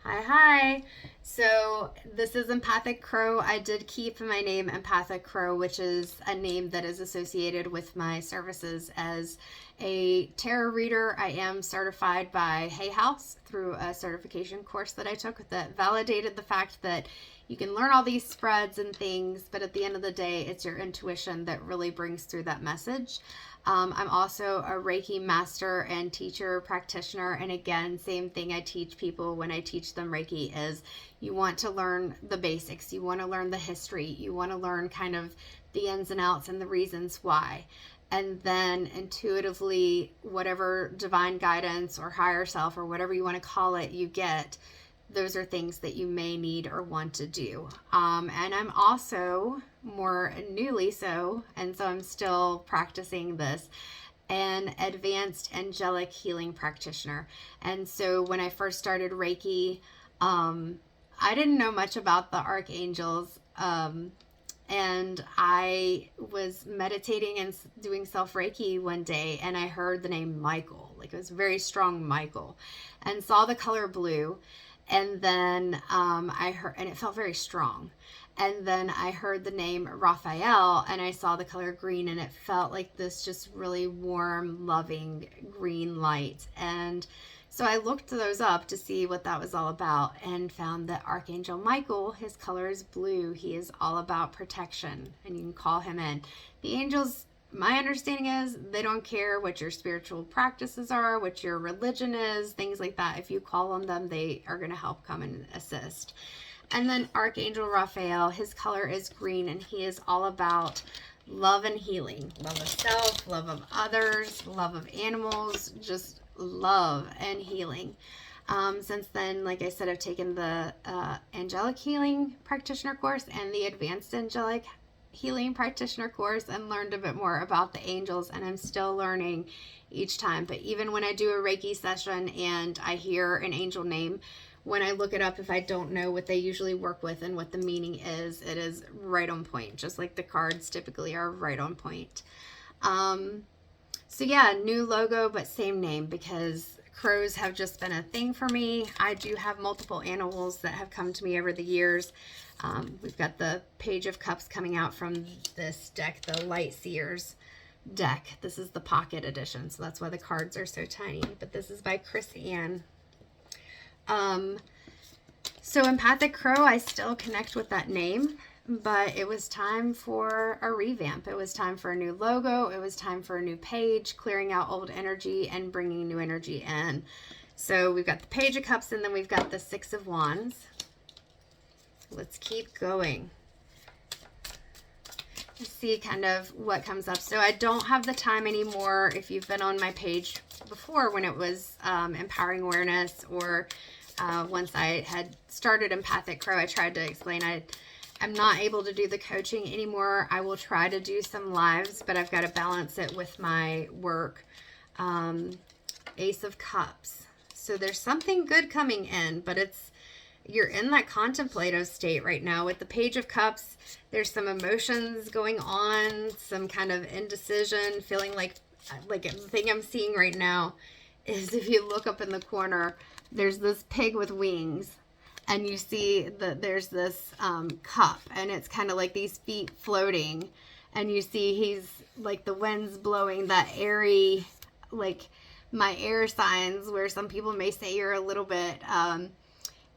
Hi. So this is Empathic Crow. I did keep my name Empathic Crow, which is a name that is associated with my services as a tarot reader. I am certified by Hay House through a certification course that I took that validated the fact that you can learn all these spreads and things, but at the end of the day, it's your intuition that really brings through that message. I'm also a Reiki master and teacher practitioner. And again, same thing I teach people when I teach them Reiki is you want to learn the basics. You want to learn the history. You want to learn kind of the ins and outs and the reasons why. And then intuitively, whatever divine guidance or higher self or whatever you want to call it, you get, those are things that you may need or want to do. And I'm also more newly so, and so I'm still practicing this, an advanced angelic healing practitioner. And so when I first started Reiki, I didn't know much about the archangels. And I was meditating and doing self Reiki one day, and I heard the name Michael, like it was very strong Michael, and saw the color blue. And then I heard, and it felt very strong. And then I heard the name Raphael, and I saw the color green, and it felt like this just really warm, loving green light. And so I looked those up to see what that was all about and found that Archangel Michael, his color is blue. He is all about protection, and you can call him in. The angels, my understanding is they don't care what your spiritual practices are, what your religion is, things like that. If you call on them, they are going to help come and assist. And then Archangel Raphael, his color is green, and he is all about love and healing. Love of self, love of others, love of animals, just love and healing. Since then, like I said, I've taken the Angelic Healing Practitioner course and the Advanced Angelic Healing Practitioner course and learned a bit more about the angels, and I'm still learning each time. But even when I do a Reiki session and I hear an angel name, when I look it up, if I don't know what they usually work with and what the meaning is, it is right on point, just like the cards typically are right on point. So yeah, new logo, but same name, because crows have just been a thing for me. I do have multiple animals that have come to me over the years. We've got the Page of Cups coming out from this deck, the Light Seers deck. This is the pocket edition, so that's why the cards are so tiny. But this is by Chris Ann. So Empathic Crow, I still connect with that name, but it was time for a revamp. It was time for a new logo. It was time for a new page, clearing out old energy and bringing new energy in. So we've got the Page of Cups, and then we've got the Six of Wands. Let's keep going. Let's see kind of what comes up. So I don't have the time anymore. If you've been on my page before when it was Empowering Awareness, or once I had started Empathic Crow, I tried to explain I'm not able to do the coaching anymore. I will try to do some lives, but I've got to balance it with my work. Ace of Cups. So there's something good coming in, but you're in that contemplative state right now. With the Page of Cups, there's some emotions going on, some kind of indecision, feeling like the thing I'm seeing right now is, if you look up in the corner, there's this pig with wings, and you see that there's this cup, and it's kind of like these feet floating, and you see he's like the wind's blowing, that airy, like my air signs, where some people may say you're a little bit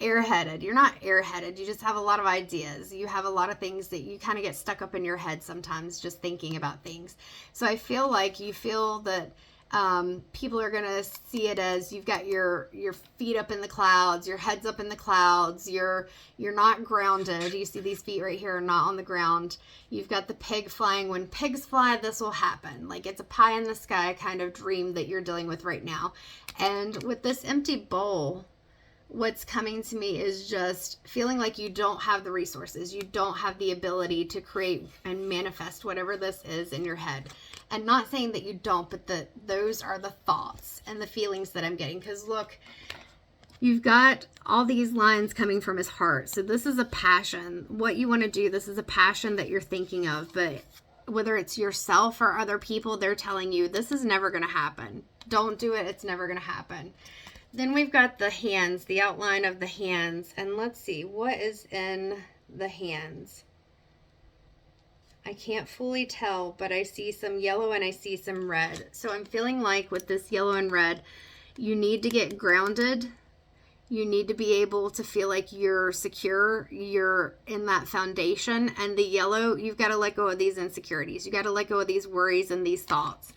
airheaded. You're not airheaded. You just have a lot of ideas. You have a lot of things that you kind of get stuck up in your head sometimes just thinking about things. So I feel like you feel that people are going to see it as you've got your feet up in the clouds, your head's up in the clouds, you're not grounded. You see these feet right here are not on the ground. You've got the pig flying. When pigs fly, this will happen. Like it's a pie in the sky kind of dream that you're dealing with right now. And with this empty bowl, what's coming to me is just feeling like you don't have the resources. You don't have the ability to create and manifest whatever this is in your head. And not saying that you don't, but those are the thoughts and the feelings that I'm getting. Because look, you've got all these lines coming from his heart. So this is a passion. What you want to do, this is a passion that you're thinking of. But whether it's yourself or other people, they're telling you this is never going to happen. Don't do it. It's never going to happen. Then we've got the hands, the outline of the hands. And let's see, what is in the hands? I can't fully tell, but I see some yellow and I see some red. So I'm feeling like with this yellow and red, you need to get grounded. You need to be able to feel like you're secure, you're in that foundation. And the yellow, you've got to let go of these insecurities. You got to let go of these worries and these thoughts,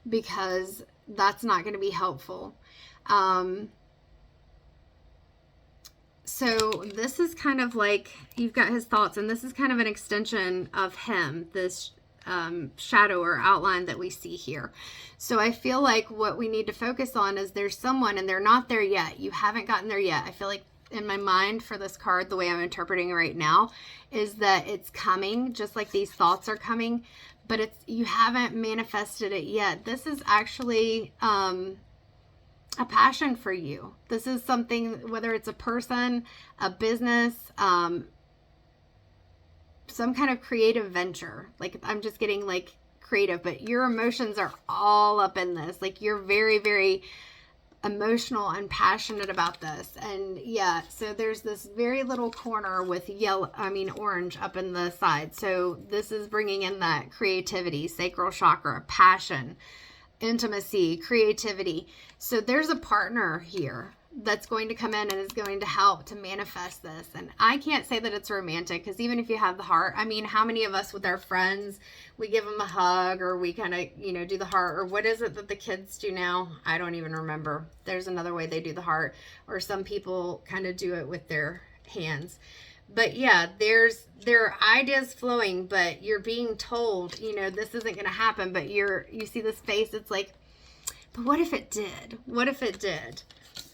because that's not going to be helpful. So this is kind of like, you've got his thoughts, and this is kind of an extension of him, this shadow or outline that we see here. So I feel like what we need to focus on is there's someone and they're not there yet. You haven't gotten there yet. I feel like in my mind for this card, the way I'm interpreting it right now is that it's coming, just like these thoughts are coming, but you haven't manifested it yet. This is actually a passion for you. This is something, whether it's a person, a business, some kind of creative venture. Like, I'm just getting like creative, but your emotions are all up in this. Like, you're very, very emotional and passionate about this. And yeah, so there's this very little corner with orange up in the side. So this is bringing in that creativity, sacral chakra, passion, intimacy, creativity. So there's a partner here that's going to come in and is going to help to manifest this. And I can't say that it's romantic, because even if you have the heart, I mean, how many of us with our friends, we give them a hug, or we kind of, do the heart, or what is it that the kids do now? I don't even remember. There's another way they do the heart, or some people kind of do it with their hands. But yeah, there are ideas flowing, but you're being told, this isn't going to happen, but you see this face, it's like, but what if it did? What if it did?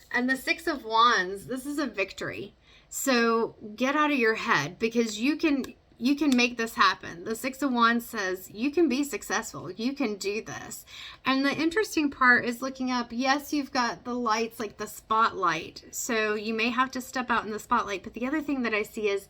And the Six of Wands, this is a victory. So get out of your head, because you can make this happen. The Six of Wands says you can be successful. You can do this. And the interesting part is looking up. Yes, you've got the lights, like the spotlight. So you may have to step out in the spotlight. But the other thing that I see is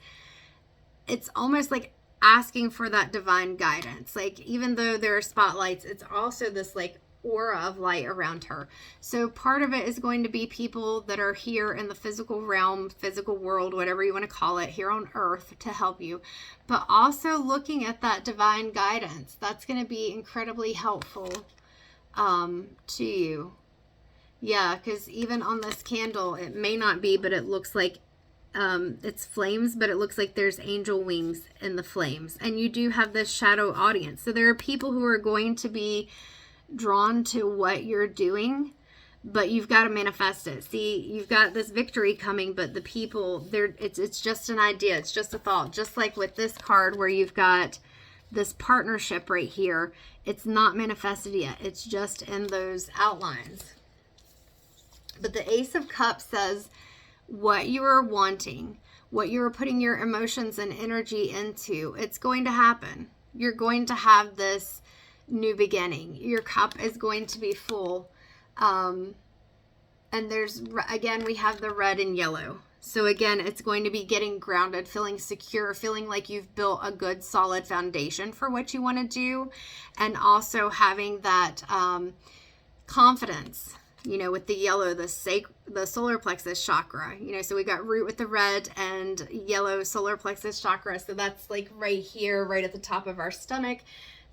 it's almost like asking for that divine guidance. Like, even though there are spotlights, it's also this like aura of light around her. So part of it is going to be people that are here in the physical realm, physical world, whatever you want to call it, here on earth to help you, but also looking at that divine guidance. That's going to be incredibly helpful to you. Yeah, because even on this candle, it may not be, but it looks like it's flames, but it looks like there's angel wings in the flames. And you do have this shadow audience. So there are people who are going to be drawn to what you're doing, but you've got to manifest it. See, you've got this victory coming, but the people, it's just an idea. It's just a thought. Just like with this card where you've got this partnership right here, it's not manifested yet. It's just in those outlines. But the Ace of Cups says what you are wanting, what you are putting your emotions and energy into, it's going to happen. You're going to have this new beginning. Your cup is going to be full. And there's, again, we have the red and yellow. So again, it's going to be getting grounded, feeling secure, feeling like you've built a good solid foundation for what you want to do. And also having that confidence, with the yellow, the solar plexus chakra, so we got root with the red and yellow solar plexus chakra. So that's like right here, right at the top of our stomach.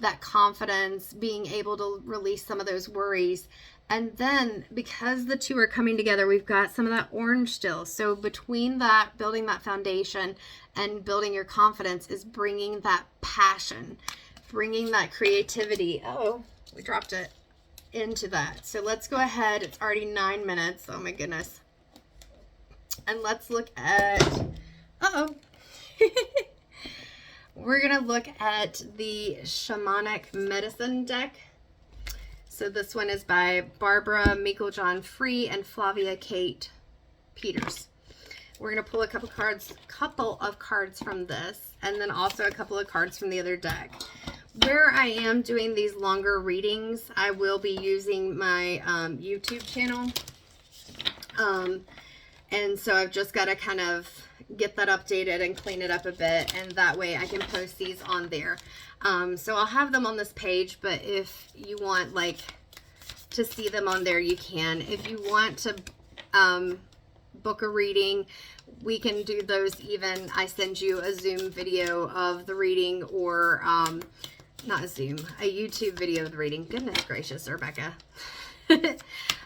That confidence, being able to release some of those worries. And then because the two are coming together, we've got some of that orange still. So between that, building that foundation and building your confidence is bringing that passion, bringing that creativity. Oh, we dropped it into that. So let's go ahead. It's already 9 minutes. Oh my goodness. And let's look at, we're going to look at the Shamanic Medicine deck. So this one is by Barbara Meiklejohn Free and Flavia Kate Peters. We're going to pull a couple of cards from this, and then also a couple of cards from the other deck. Where I am doing these longer readings, I will be using my YouTube channel. And so I've just got to kind of get that updated and clean it up a bit, and that way I can post these on there. So I'll have them on this page, but if you want to see them on there, you can. If you want to book a reading, we can do those. Even I send you a Zoom video of the reading, or not a Zoom, a YouTube video of the reading. Goodness gracious, Rebecca.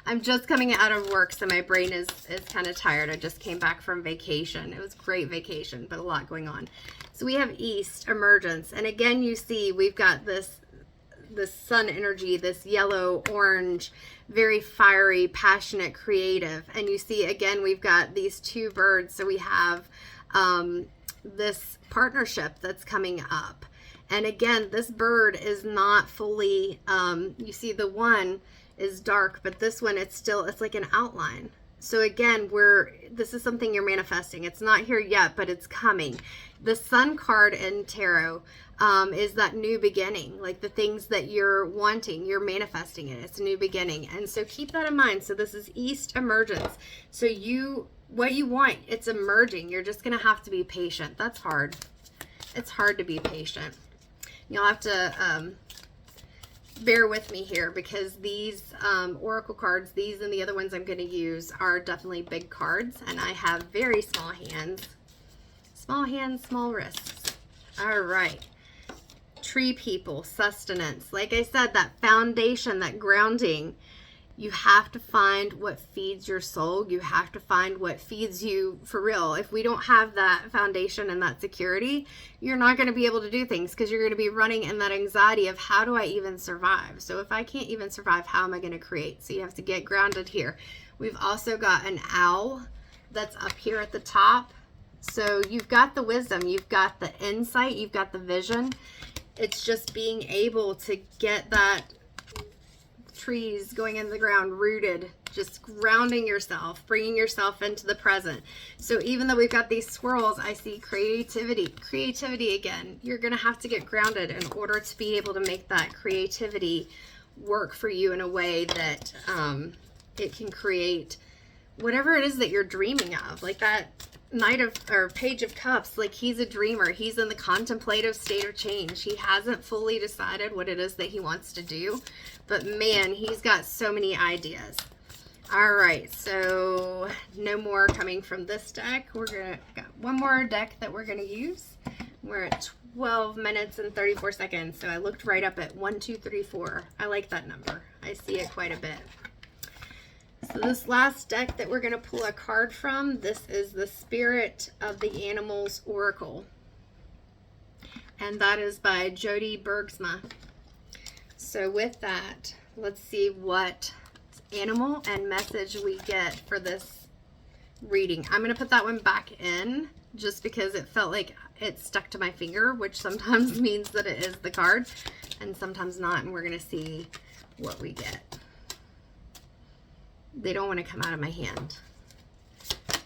I'm just coming out of work, so my brain is kind of tired. I just came back from vacation. It was a great vacation, but a lot going on. So we have East, emergence. And again, you see we've got this sun energy, this yellow, orange, very fiery, passionate, creative. And you see, again, we've got these two birds. So we have this partnership that's coming up. And again, this bird is not fully, you see the one is dark, but this one, it's like an outline. So again, this is something you're manifesting. It's not here yet, but it's coming. The Sun card in tarot is that new beginning, like the things that you're wanting, you're manifesting it. It's a new beginning. And so keep that in mind. So this is East, emergence. So what you want, it's emerging. You're just going to have to be patient. That's hard. It's hard to be patient. You'll have to bear with me here, because these oracle cards, these and the other ones I'm going to use, are definitely big cards, and I have very small hands. Small hands, small wrists. All right. Tree people, sustenance. Like I said, that foundation, that grounding, you have to find what feeds your soul. You have to find what feeds you for real. If we don't have that foundation and that security, you're not going to be able to do things, because you're going to be running in that anxiety of, how do I even survive? So if I can't even survive, how am I going to create? So you have to get grounded here. We've also got an owl that's up here at the top. So you've got the wisdom, you've got the insight, you've got the vision. It's just being able to get that trees going in the ground, rooted, just grounding yourself, bringing yourself into the present. So even though we've got these swirls, I see creativity again. You're going to have to get grounded in order to be able to make that creativity work for you in a way that it can create whatever it is that you're dreaming of. Like that Page of Cups, like he's a dreamer. He's in the contemplative state of change. He hasn't fully decided what it is that he wants to do, but man, he's got so many ideas. All right, so no more coming from this deck. Got one more deck that we're gonna use. We're at 12 minutes and 34 seconds. So I looked right up at 1, 2, 3, 4. I like that number. I see it quite a bit. So this last deck that we're going to pull a card from, this is the Spirit of the Animals Oracle. And that is by Jody Bergsma. So with that, let's see what animal and message we get for this reading. I'm going to put that one back in just because it felt like it stuck to my finger, which sometimes means that it is the card and sometimes not. And we're going to see what we get. They don't want to come out of my hand.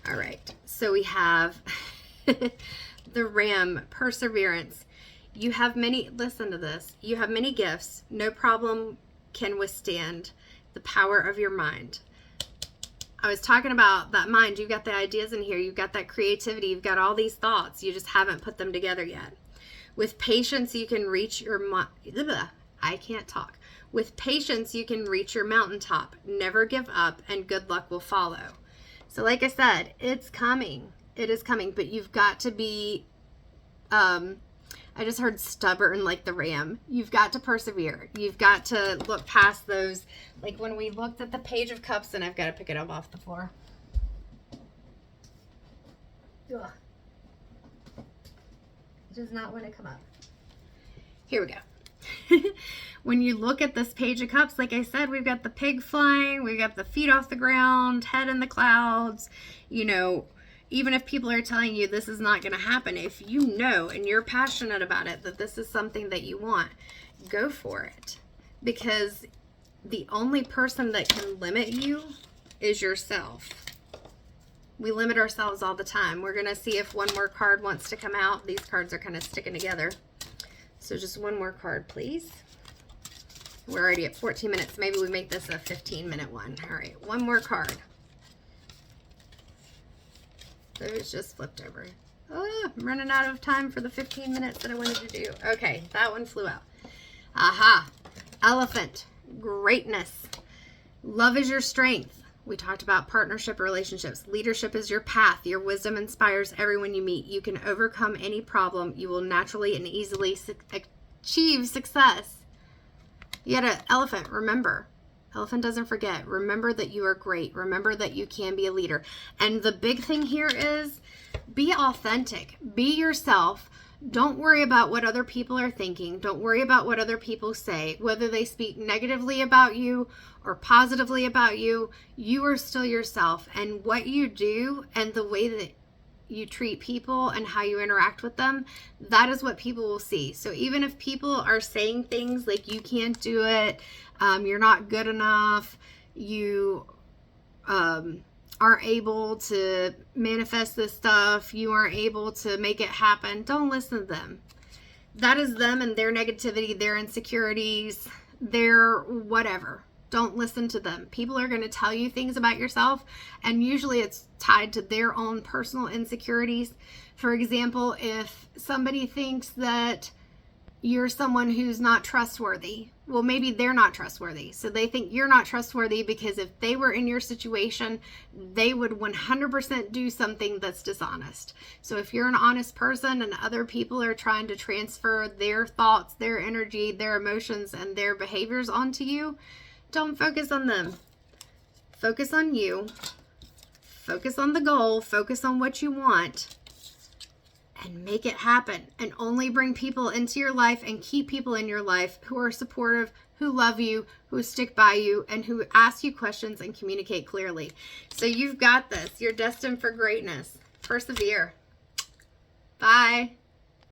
All right. So we have the Ram, perseverance. You have many, listen to this. You have many gifts. No problem can withstand the power of your mind. I was talking about that mind. You've got the ideas in here. You've got that creativity. You've got all these thoughts. You just haven't put them together yet. With patience, you can reach your, I can't talk. With patience, you can reach your mountaintop. Never give up, and good luck will follow. So like I said, it's coming. It is coming, but you've got to be, I just heard stubborn like the ram. You've got to persevere. You've got to look past those, like when we looked at the Page of Cups, and I've got to pick it up off the floor. Ugh. It does not want to come up. Here we go. When you look at this Page of Cups, like I said, we've got the pig flying, we've got the feet off the ground, head in the clouds. You know, even if people are telling you this is not going to happen, if you know and you're passionate about it, that this is something that you want, go for it. Because the only person that can limit you is yourself. We limit ourselves all the time. We're going to see if one more card wants to come out. These cards are kind of sticking together. So just one more card, please. We're already at 14 minutes. Maybe we make this a 15-minute one. All right, one more card. So it's just flipped over. Oh, I'm running out of time for the 15 minutes that I wanted to do. Okay, that one flew out. Aha. Elephant. Greatness. Love is your strength. We talked about partnership relationships. Leadership is your path. Your wisdom inspires everyone you meet. You can overcome any problem. You will naturally and easily achieve success. You had an elephant. Remember, elephant doesn't forget. Remember that you are great. Remember that you can be a leader. And the big thing here is be authentic. Be yourself. Don't worry about what other people are thinking. Don't worry about what other people say. Whether they speak negatively about you or positively about you, you are still yourself. And what you do and the way that you treat people and how you interact with them, that is what people will see. So even if people are saying things like you can't do it, you're not good enough, you aren't able to manifest this stuff, you aren't able to make it happen, don't listen to them. That is them and their negativity, their insecurities, their whatever. Don't listen to them. People are going to tell you things about yourself, and usually it's tied to their own personal insecurities. For example, if somebody thinks that you're someone who's not trustworthy, well, maybe they're not trustworthy. So they think you're not trustworthy because if they were in your situation, they would 100% do something that's dishonest. So if you're an honest person and other people are trying to transfer their thoughts, their energy, their emotions, and their behaviors onto you, don't focus on them. Focus on you. Focus on the goal. Focus on what you want. And make it happen. And only bring people into your life and keep people in your life who are supportive, who love you, who stick by you, and who ask you questions and communicate clearly. So you've got this. You're destined for greatness. Persevere. Bye.